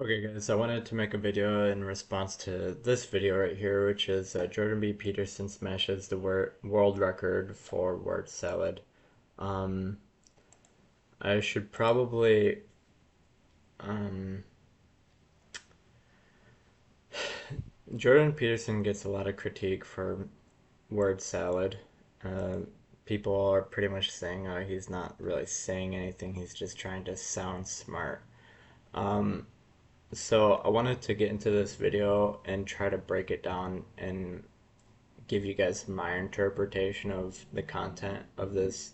Okay guys, I wanted to make a video in response to this video right here, which is Jordan B. Peterson smashes the world record for word salad. Um, I should probably, um, Jordan Peterson gets a lot of critique for word salad. Uh, People are pretty much saying, oh, he's not really saying anything, he's just trying to sound smart. Um, so I wanted to get into this video and try to break it down and give you guys my interpretation of the content of this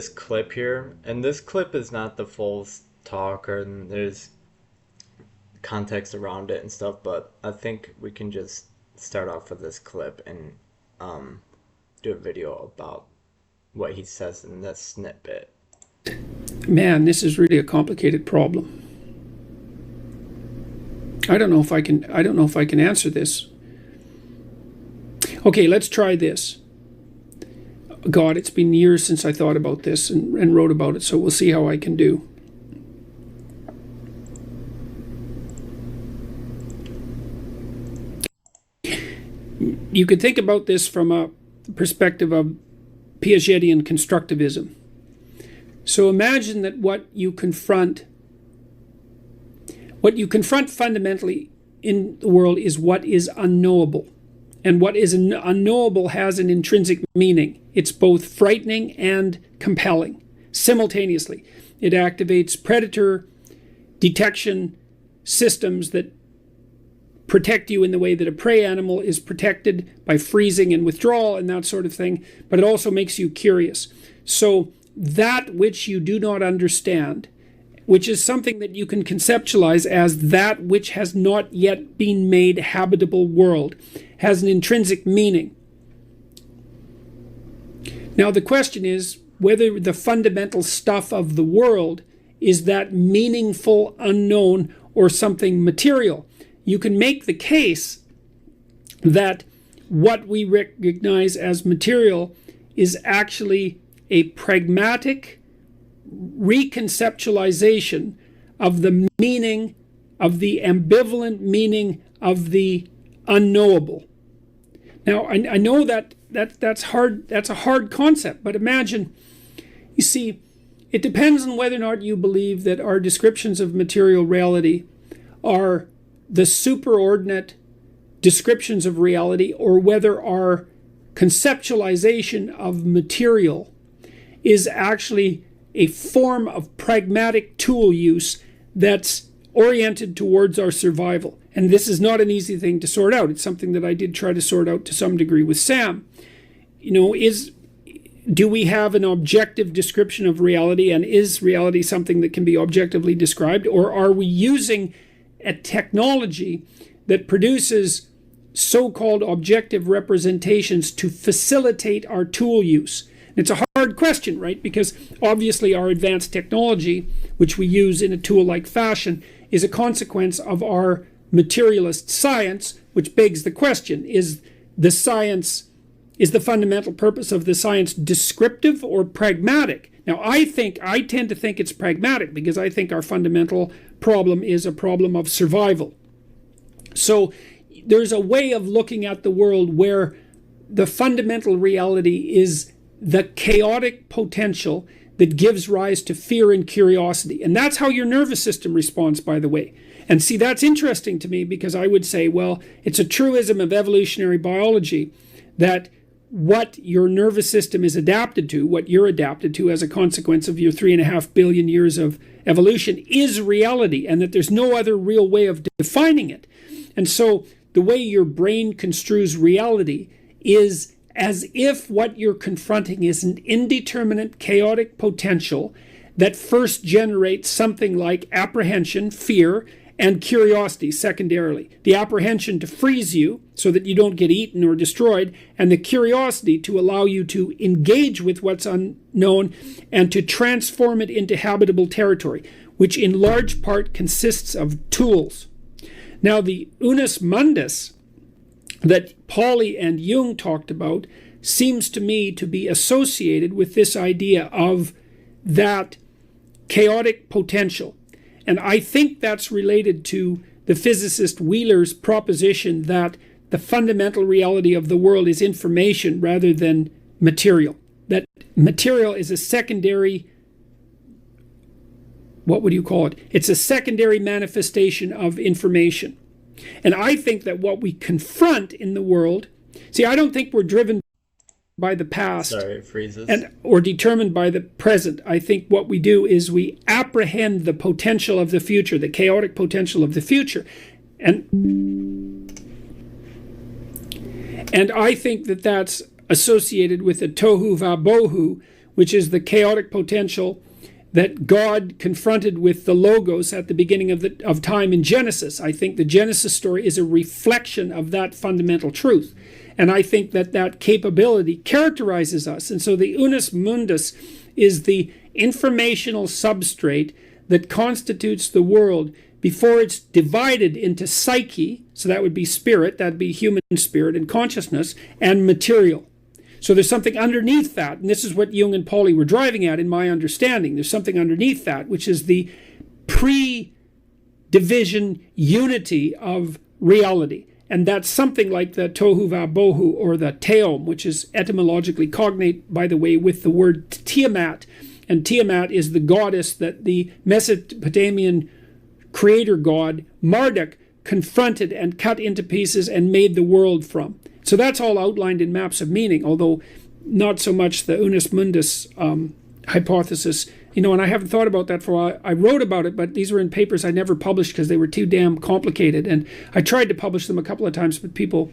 clip here. And this clip is not the full talk, or there's context around it and stuff, but I think we can just start off with this clip and um, do a video about what he says in this snippet. Man, this is really a complicated problem. I don't know if I can answer this. Okay, let's try this. God, it's been years since I thought about this and wrote about it, so we'll see how I can do. You could think about this from a perspective of Piagetian constructivism. So imagine that what you confront fundamentally in the world is what is unknowable. And what is unknowable has an intrinsic meaning. It's both frightening and compelling simultaneously. It activates predator detection systems that protect you in the way that a prey animal is protected by freezing and withdrawal and that sort of thing, but it also makes you curious. So that which you do not understand, which is something that you can conceptualize as that which has not yet been made habitable world, has an intrinsic meaning. Now the question is whether the fundamental stuff of the world is that meaningful unknown or something material. You can make the case that what we recognize as material is actually a pragmatic reconceptualization of the meaning, of the ambivalent meaning of the unknowable. Now, I know that's hard. That's a hard concept, but imagine, you see, it depends on whether or not you believe that our descriptions of material reality are the superordinate descriptions of reality, or whether our conceptualization of material is actually a form of pragmatic tool use that's oriented towards our survival. And this is not an easy thing to sort out. It's something that I did try to sort out to some degree with Sam. Do we have an objective description of reality, and is reality something that can be objectively described, or are we using a technology that produces so-called objective representations to facilitate our tool use? It's a hard question, right? Because obviously our advanced technology, which we use in a tool-like fashion, is a consequence of our materialist science, which begs the question, is the fundamental purpose of the science descriptive or pragmatic? Now, I tend to think it's pragmatic, because I think our fundamental problem is a problem of survival. So there's a way of looking at the world where the fundamental reality is the chaotic potential that gives rise to fear and curiosity. And that's how your nervous system responds, by the way. And see, that's interesting to me, because I would say, well, it's a truism of evolutionary biology that what your nervous system is adapted to, what you're adapted to as a consequence of your 3.5 billion years of evolution, is reality, and that there's no other real way of defining it. And so the way your brain construes reality is as if what you're confronting is an indeterminate, chaotic potential that first generates something like apprehension, fear, and curiosity secondarily. The apprehension to freeze you so that you don't get eaten or destroyed, and the curiosity to allow you to engage with what's unknown and to transform it into habitable territory, which in large part consists of tools. Now, the unus mundus that Pauli and Jung talked about seems to me to be associated with this idea of that chaotic potential. And I think that's related to the physicist Wheeler's proposition that the fundamental reality of the world is information rather than material. That material is a secondary, what would you call it? It's a secondary manifestation of information. And I think that what we confront in the world, see, I don't think we're driven by the past Sorry, it freezes. and or determined by the present. I think what we do is we apprehend the potential of the future, the chaotic potential of the future. And I think that that's associated with the tohu vabohu, which is the chaotic potential that God confronted with the Logos at the beginning of time in Genesis. I think the Genesis story is a reflection of that fundamental truth. And I think that that capability characterizes us. And so the unus mundus is the informational substrate that constitutes the world before it's divided into psyche, so that would be spirit, that would be human spirit and consciousness, and material. So there's something underneath that, and this is what Jung and Pauli were driving at in my understanding. There's something underneath that, which is the pre-division unity of reality. And that's something like the tohu vabohu, or the teom, which is etymologically cognate, by the way, with the word Tiamat. And Tiamat is the goddess that the Mesopotamian creator god Marduk confronted and cut into pieces and made the world from. So that's all outlined in Maps of Meaning, although not so much the unus mundus hypothesis. And I haven't thought about that for a while. I wrote about it, but these were in papers I never published because they were too damn complicated. And I tried to publish them a couple of times, but people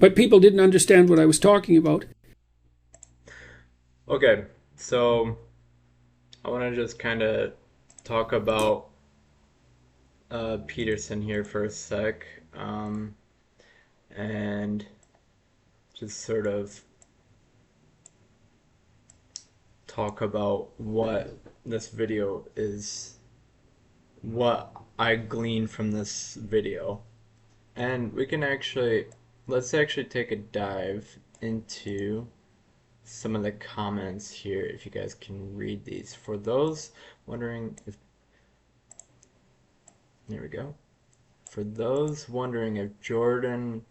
didn't understand what I was talking about. Okay, so I want to just kind of talk about Peterson here for a sec, and just sort of talk about what this video is, what I gleaned from this video. And we can let's actually take a dive into some of the comments here, if you guys can read these. For those wondering if, there we go. For those wondering if Jordan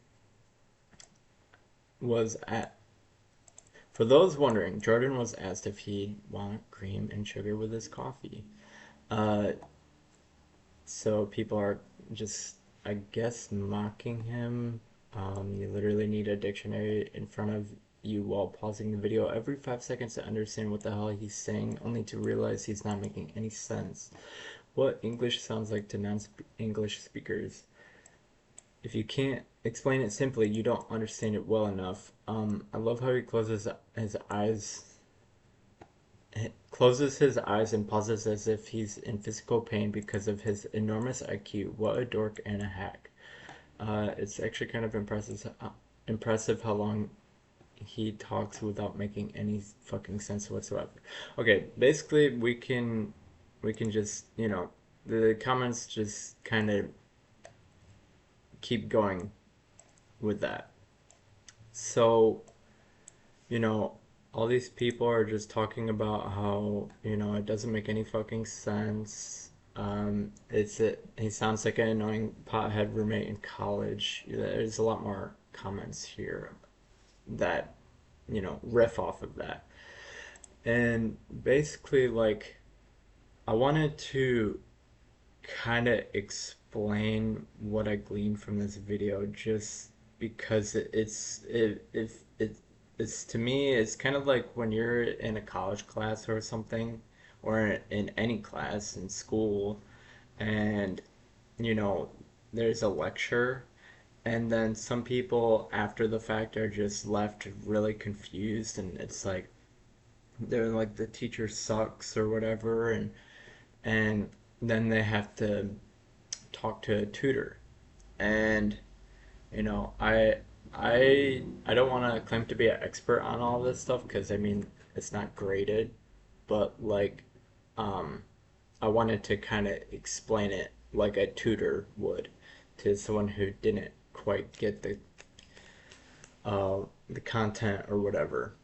was asked if he wanted cream and sugar with his coffee. So people are just, I guess, mocking him. You literally need a dictionary in front of you while pausing the video every 5 seconds to understand what the hell he's saying, only to realize he's not making any sense. What English sounds like to non-English speakers. If you can't explain it simply, you don't understand it well enough. I love how he closes his eyes and pauses as if he's in physical pain because of his enormous IQ. What a dork and a hack. It's actually kind of impressive how long he talks without making any fucking sense whatsoever. Okay, basically we can just, the comments just kind of keep going with that. So, all these people are just talking about how, it doesn't make any fucking sense. He sounds like an annoying pothead roommate in college. There's a lot more comments here that, riff off of that. And basically, like, I wanted to kind of explain what I gleaned from this video, just because it's to me, it's kind of like when you're in a college class or something, or in any class in school, and there's a lecture, and then some people after the fact are just left really confused, and it's like they're like, the teacher sucks or whatever, and then they have to talk to a tutor. And I don't want to claim to be an expert on all this stuff, because I mean, it's not graded, but like, I wanted to kind of explain it like a tutor would to someone who didn't quite get the content or whatever,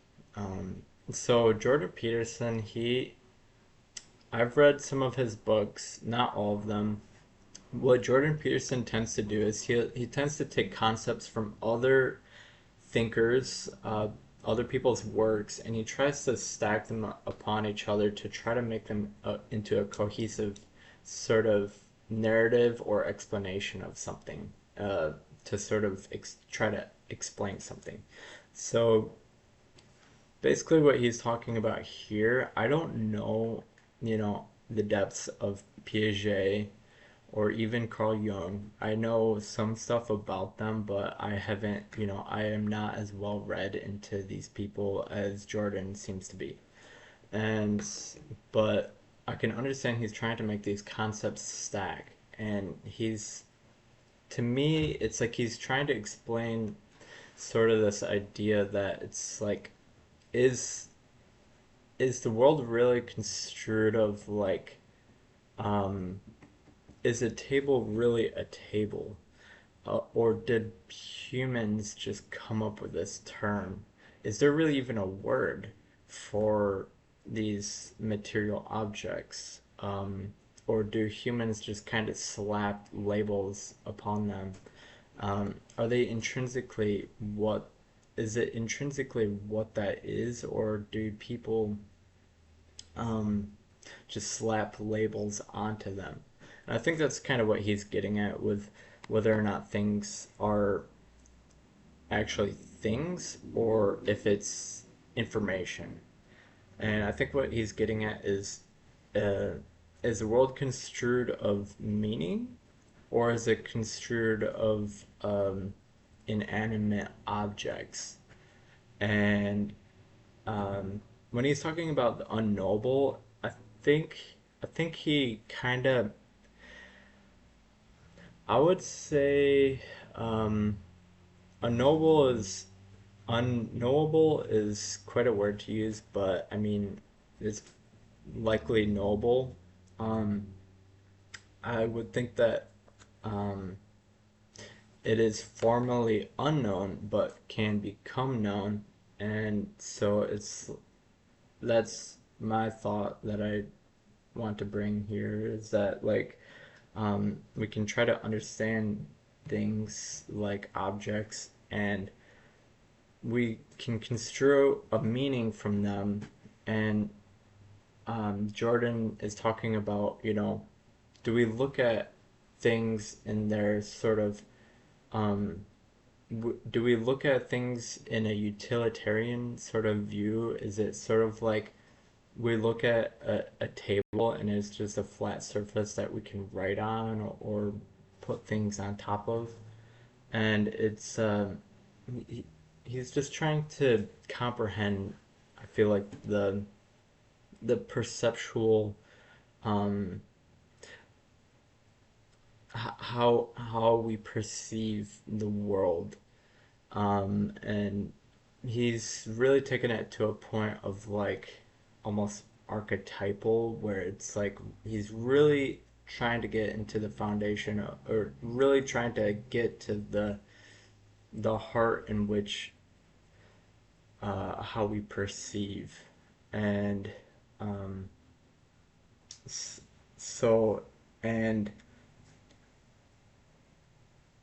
So Jordan Peterson, I've read some of his books, not all of them. What Jordan Peterson tends to do is he tends to take concepts from other thinkers, other people's works, and he tries to stack them upon each other to try to make them into a cohesive sort of narrative or explanation of something, to sort of try to explain something. So basically, what he's talking about here, I don't know, the depths of Piaget or even Carl Jung. I know some stuff about them, but I haven't, I am not as well read into these people as Jordan seems to be. And, but I can understand he's trying to make these concepts stack. And to me, it's like he's trying to explain sort of this idea that it's like, is, is the world really construed of like, um, is a table really a table? Or did humans just come up with this term? Is there really even a word for these material objects? Or do humans just kind of slap labels upon them? Are they intrinsically what is it intrinsically what that is, or do people um, just slap labels onto them? And I think that's kind of what he's getting at with whether or not things are actually things or if it's information. And I think what he's getting at uh, is the world construed of meaning or is it construed of inanimate objects? And when he's talking about the unknowable, think I think he kind of I would say unknowable is unknowable is quite a word to use, but I mean it's likely knowable. Um, I would think that um, it is formally unknown but can become known, and so that's my thought that I want to bring here is that like we can try to understand things like objects and we can construe a meaning from them. And Jordan is talking about, do we look at things in their sort of, um, do we look at things in a utilitarian sort of view? Is it sort of like we look at a table and it's just a flat surface that we can write on or put things on top of? And he, he's just trying to comprehend, I feel like the perceptual um how we perceive the world, and he's really taken it to a point of like almost archetypal where it's like he's really trying to get into the foundation or really trying to get to the heart in which how we perceive. And um, so and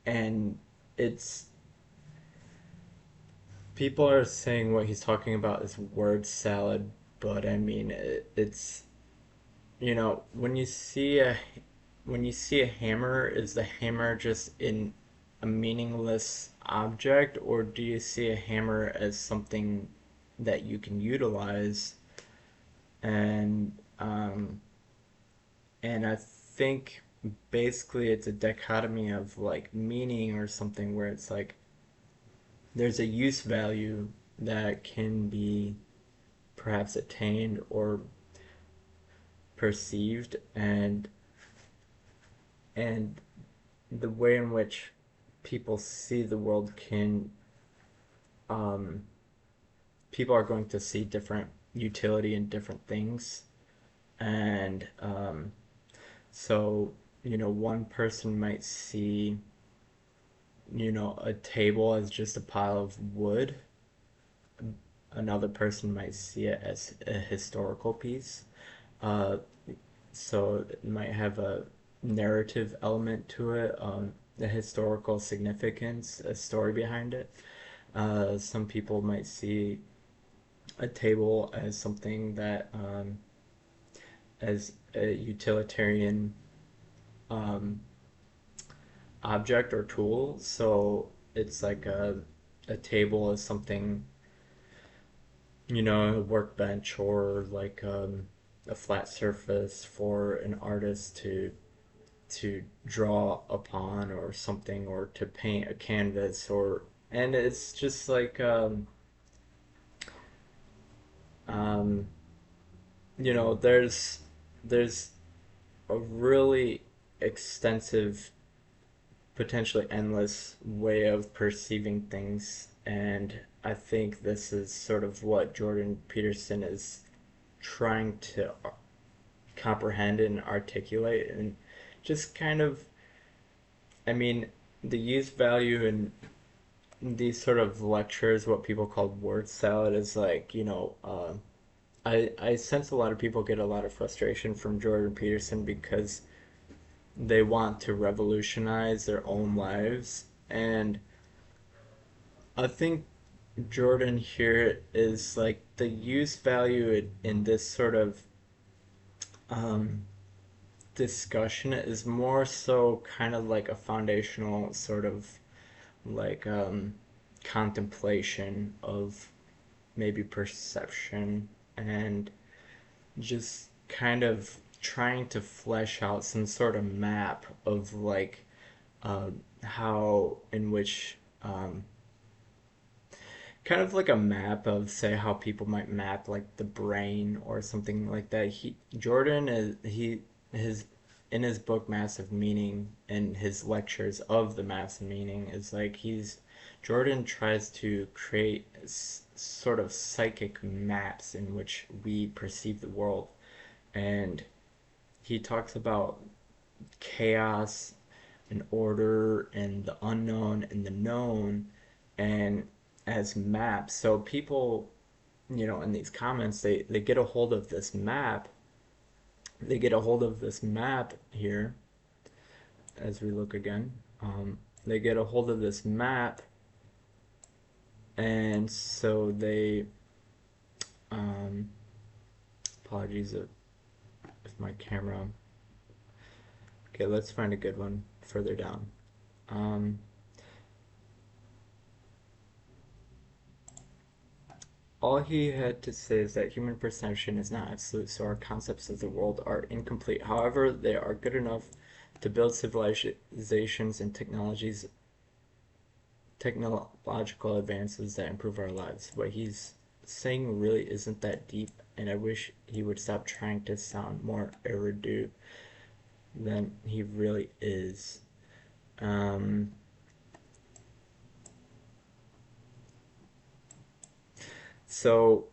and it's people are saying what he's talking about is word salad, but I mean it's when you see a hammer, is the hammer just in a meaningless object, or do you see a hammer as something that you can utilize? And and I think basically it's a dichotomy of like meaning or something where it's like there's a use value that can be perhaps attained or perceived, and the way in which people see the world can um, people are going to see different utility in different things. And so one person might see a table as just a pile of wood, another person might see it as a historical piece. Uh, so it might have a narrative element to it, the historical significance, a story behind it. Some people might see a table as something that, as a utilitarian um, object or tool. So it's like a table is something, a workbench or like a flat surface for an artist to draw upon or something, or to paint a canvas, or and it's just like um, there's a really extensive, potentially endless way of perceiving things, and I think this is sort of what Jordan Peterson is trying to comprehend and articulate, and just kind of, I mean, the use value in these sort of lectures, what people call word salad, is like, I sense a lot of people get a lot of frustration from Jordan Peterson because they want to revolutionize their own lives. And I think Jordan here is like the use value in this sort of um, discussion is more so kind of like a foundational sort of like contemplation of maybe perception, and just kind of trying to flesh out some sort of map of like how in which kind of like a map of, say, how people might map like the brain or something like that. Jordan is he his in his book Maps of Meaning and his lectures of the Maps of Meaning is like he's Jordan tries to create sort of psychic maps in which we perceive the world, and he talks about chaos and order and the unknown and the known, and as maps. So people, in these comments, they get a hold of this map. They get a hold of this map here as we look again. They get a hold of this map, and so they, um, apologies if my camera. Okay, let's find a good one further down. Um, All he had to say is that human perception is not absolute, so our concepts of the world are incomplete. However, they are good enough to build civilizations and technological advances that improve our lives. What he's saying really isn't that deep, and I wish he would stop trying to sound more erudite than he really is. Um, so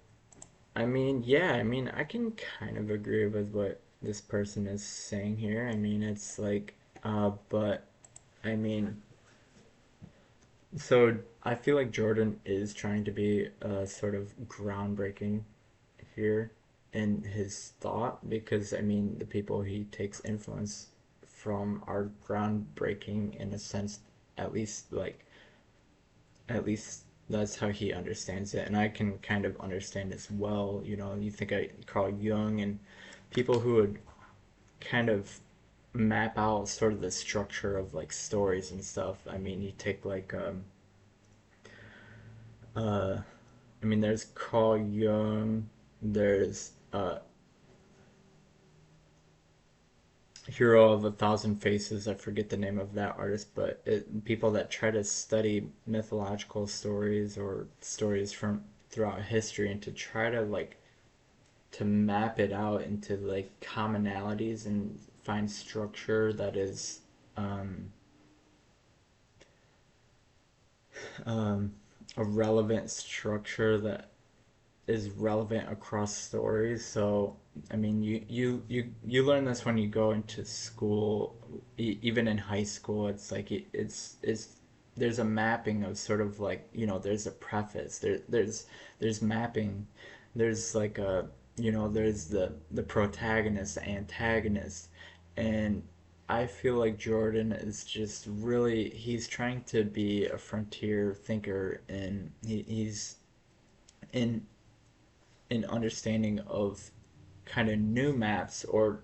I mean, yeah, I mean, I can kind of agree with what this person is saying here. I mean, it's like, but I mean, so I feel like Jordan is trying to be sort of groundbreaking here in his thought, because I mean, the people he takes influence from are groundbreaking in a sense, at least like at least that's how he understands it, and I can kind of understand as well. You think I Carl Jung and people who would kind of map out sort of the structure of like stories and stuff. I mean, you take like uh I mean, there's Carl Jung, there's Hero of a Thousand Faces. I forget the name of that artist, but people that try to study mythological stories or stories from throughout history, and to try to like to map it out into like commonalities and find structure that is um, um, a relevant structure that is relevant across stories. So I mean, you learn this when you go into school, even in high school. It's like it's there's a mapping of sort of like, there's a preface, there's mapping, there's like a, there's the protagonist, the antagonist. And I feel like Jordan is just really, he's trying to be a frontier thinker, and he's in understanding of kind of new maps, or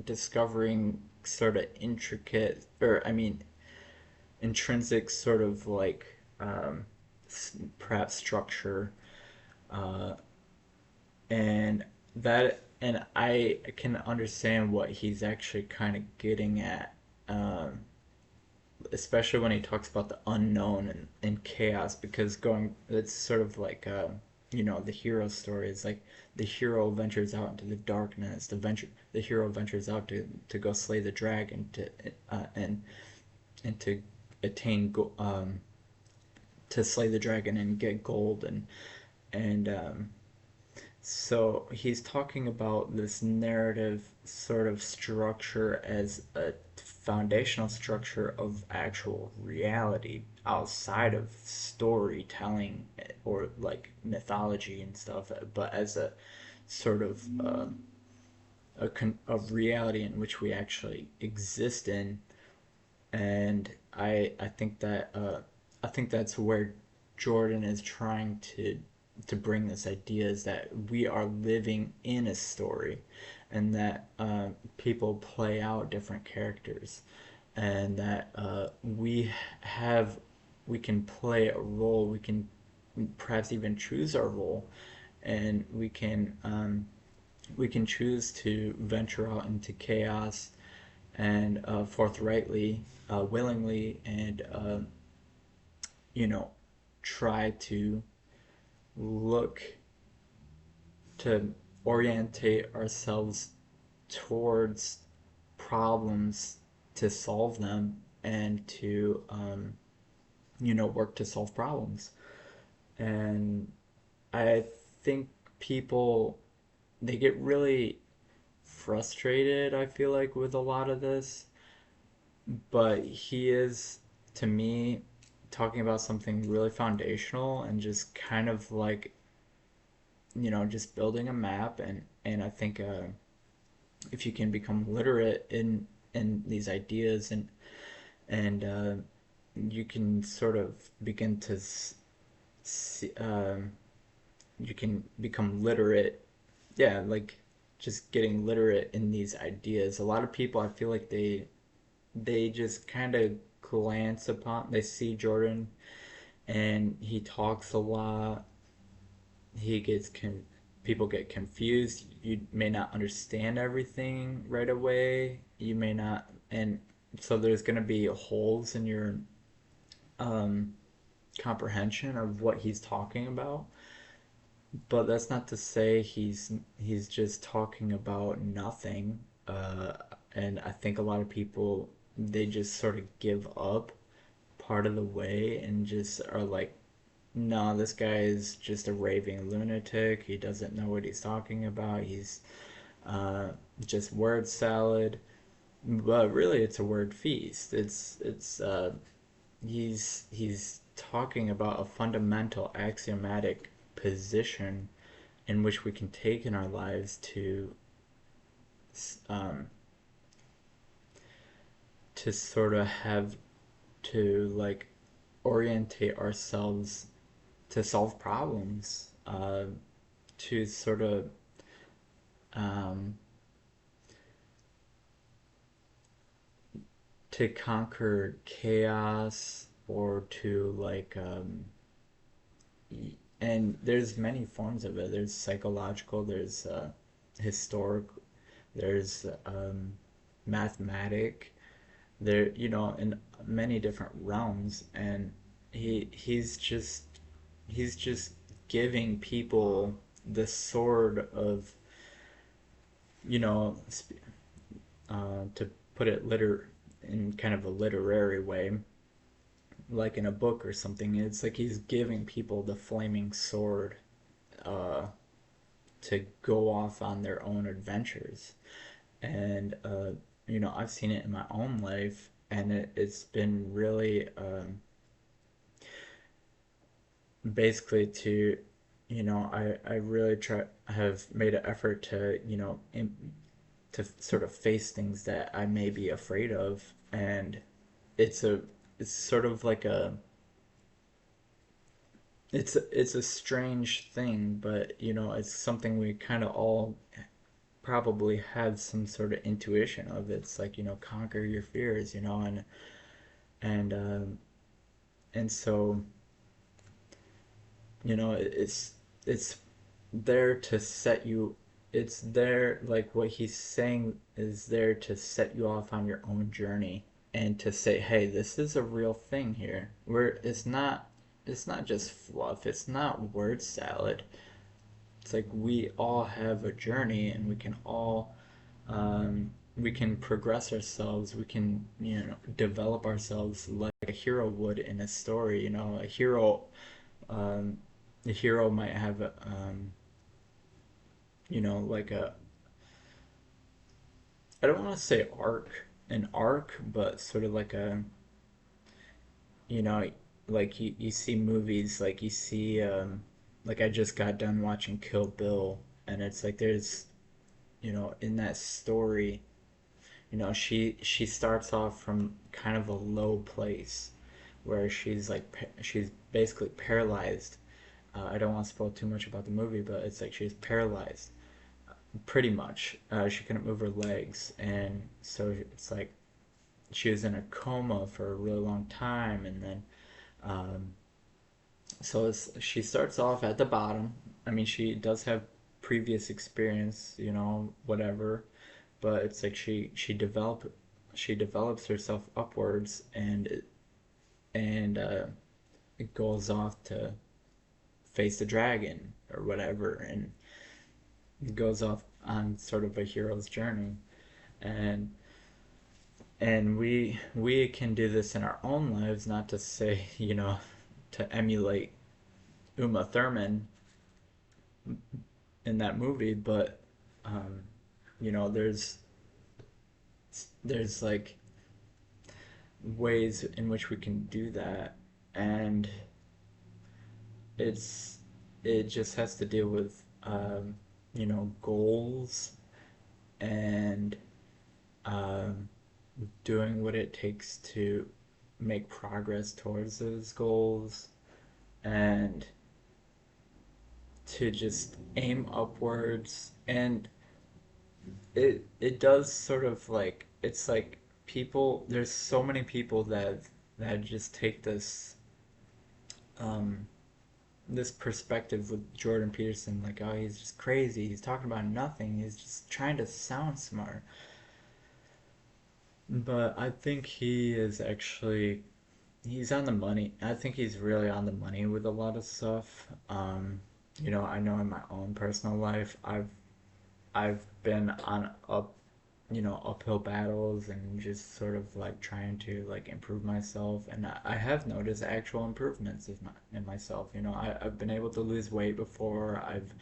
discovering sort of intricate, or I mean intrinsic sort of like, um, perhaps structure, uh, and and I can understand what he's actually kind of getting at, um, especially when he talks about the unknown and chaos, because going it's sort of like, the hero story is like the hero ventures out into the darkness, the hero ventures out to go slay the dragon, and to attain to slay the dragon and get gold. And so he's talking about this narrative sort of structure as a foundational structure of actual reality outside of storytelling or like mythology and stuff, but as a sort of, of reality in which we actually exist in. And I think that, I think that's where Jordan is trying to bring this idea, is that we are living in a story, and that, people play out different characters, and that, have we can play a role, we can perhaps even choose our role, and we can choose to venture out into chaos, and, forthrightly, willingly, and, you know, try to look to orientate ourselves towards problems, to solve them, and to, work to solve problems. And I think people, they get really frustrated, I feel like, with a lot of this, but he is, to me, talking about something really foundational, and just kind of like, just building a map. And I think, if you can become literate in these ideas, and you can sort of begin to see, you can become literate, yeah, like just getting literate in these ideas. A lot of people, I feel like, they just kind of glance upon, they see Jordan, and he talks a lot, he gets people get confused, you may not understand everything right away, you may not, and so there's going to be holes in your, um, comprehension of what he's talking about. But that's not to say he's just talking about nothing. And I think a lot of people, they just sort of give up part of the way, and just are like, no, this guy is just a raving lunatic. He doesn't know what he's talking about. He's, uh, just word salad. But really, it's a word feast. He's talking about a fundamental axiomatic position in which we can take in our lives um, to sort of have to like orientate ourselves to solve problems, to sort of, um, to conquer chaos, or to like, and there's many forms of it. There's psychological, there's, historic, there's, mathematic, there, in many different realms. And he's just giving people the sword of, you know to put it in kind of a literary way, like in a book or something. It's like he's giving people the flaming sword, uh, to go off on their own adventures. And, I've seen it in my own life, and it's been really, basically to, I really have made an effort to, to sort of face things that I may be afraid of. And it's a, it's sort of like it's a strange thing, but it's something we kind of all probably have some sort of intuition of. It's like, conquer your fears, and and so, it's there to set you, it's there, like what he's saying is there to set you off on your own journey, and to say, hey, this is a real thing here, where it's not just fluff, it's not word salad. It's like we all have a journey, and we can progress ourselves, we can, develop ourselves like a hero would in a story. Um, a hero might have like I don't want to say an arc, but sort of like you know, like you see movies, like you see, like I just got done watching Kill Bill, and it's like there's, in that story, she starts off from kind of a low place, where she's basically paralyzed. I don't want to spoil too much about the movie, but it's like she's paralyzed, pretty much. She couldn't move her legs, and so it's like she was in a coma for a really long time, and then um, she starts off at the bottom. I mean, she does have previous experience, whatever, but it's like she develops herself upwards, and it goes off to face the dragon or whatever, and it goes off on sort of a hero's journey. And and we can do this in our own lives, not to say, to emulate Uma Thurman in that movie, but um, there's like ways in which we can do that, and it's it just has to deal with goals, and um, doing what it takes to make progress towards those goals, and to just aim upwards. And it does sort of like, it's like, there's so many people that just take um this perspective with Jordan Peterson, like, oh, he's just crazy, he's talking about nothing, he's just trying to sound smart. But I think he's on the money. I think he's really on the money with a lot of stuff. I know in my own personal life, I've been on uphill battles, and just sort of like trying to like improve myself, and I have noticed actual improvements in myself. I've been able to lose weight before. I've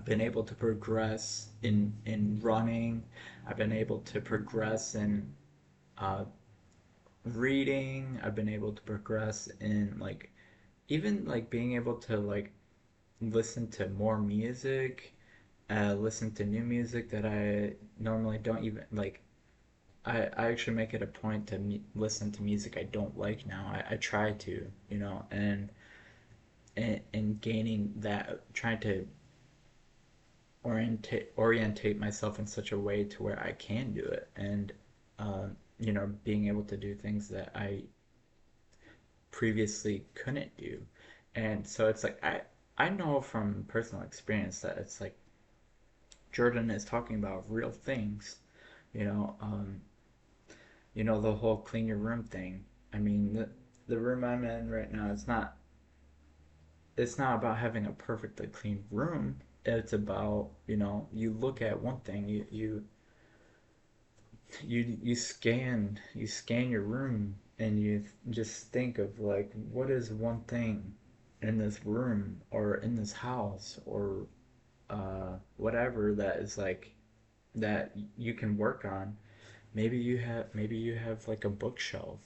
been able to progress in running. I've been able to progress in uh, reading. I've been able to progress in, like, even like being able to like listen to more music, listen to new music that I normally don't even like. I actually make it a point to listen to music I don't like now. I try to, and gaining that, trying to orientate myself in such a way to where I can do it, and being able to do things that I previously couldn't do. And so it's like, I know from personal experience that it's like Jordan is talking about real things, you know, um, the whole clean your room thing. I mean, the room I'm in right now, it's not about having a perfectly clean room. It's about, you look at one thing, you scan your room, and you just think of like, what is one thing in this room or in this house, or whatever, that is like, that you can work on. Maybe you have like a bookshelf.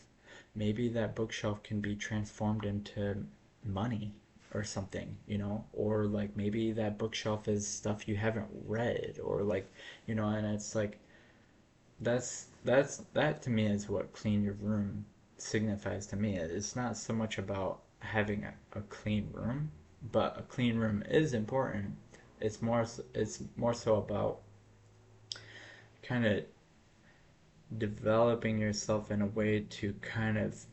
Maybe that bookshelf can be transformed into money or something, or like maybe that bookshelf is stuff you haven't read, or like, and it's like that to me is what clean your room signifies to me. It's not so much about having a clean room, but a clean room is important. It's more so about kind of developing yourself in a way to kind of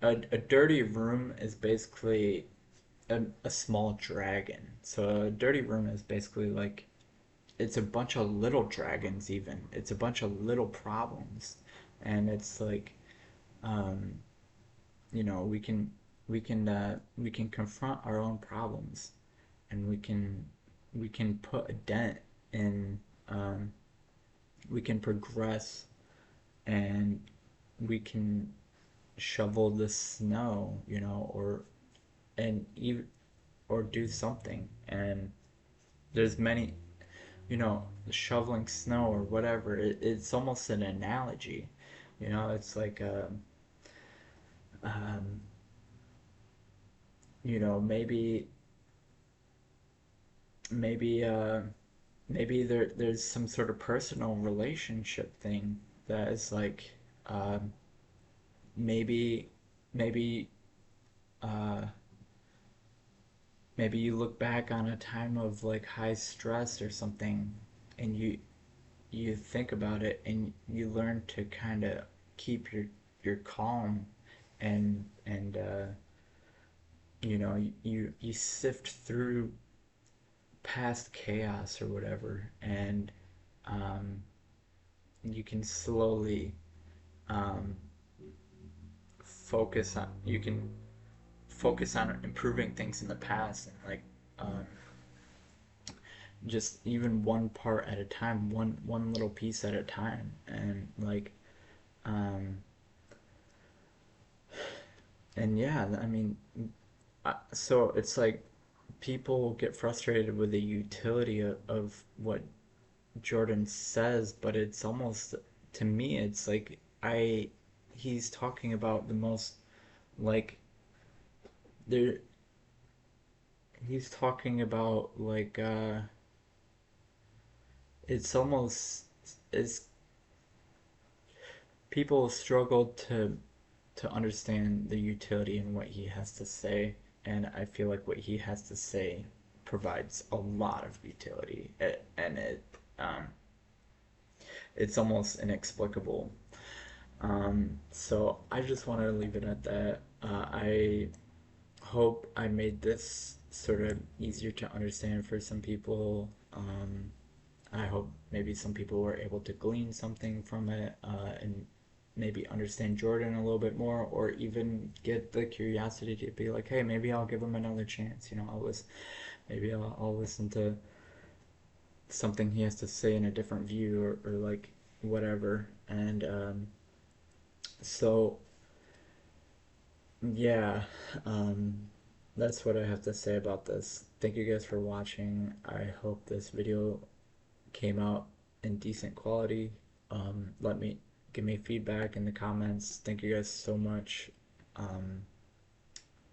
a dirty room is basically a small dragon. So a dirty room is basically like it's a bunch of little dragons even. It's a bunch of little problems. And it's like um, we can confront our own problems, and we can put a dent in we can progress, and we can shovel the snow, and even or do something. And there's many, shoveling snow or whatever. It's almost an analogy. It's like um, maybe maybe maybe there's some sort of personal relationship thing that is like um, maybe maybe uh, maybe you look back on a time of like high stress or something, and you think about it, and you learn to kind of keep your calm, and you sift through past chaos or whatever, and um, you can slowly um, you can focus on improving things in the past, and like um, just even one part at a time, one little piece at a time. And like um and yeah, I mean, so it's like people get frustrated with the utility of what Jordan says, but it's almost, to me, it's like I he's talking about the most, like, there he's talking about like it's almost, it's people struggle to understand the utility in what he has to say, and I feel like what he has to say provides a lot of utility, and um, it's almost inexplicable. So I just wanted to leave it at that. I hope I made this sort of easier to understand for some people. I hope maybe some people were able to glean something from it, and maybe understand Jordan a little bit more, or even get the curiosity to be like, hey, maybe I'll give him another chance. Maybe I'll listen to something he has to say in a different view, or like whatever. And so yeah, um, that's what I have to say about this. Thank you guys for watching. I hope this video came out in decent quality. Let me give me feedback in the comments. Thank you guys so much. Um,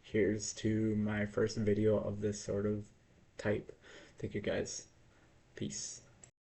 Here's to my first video of this sort of type. Thank you guys. Peace.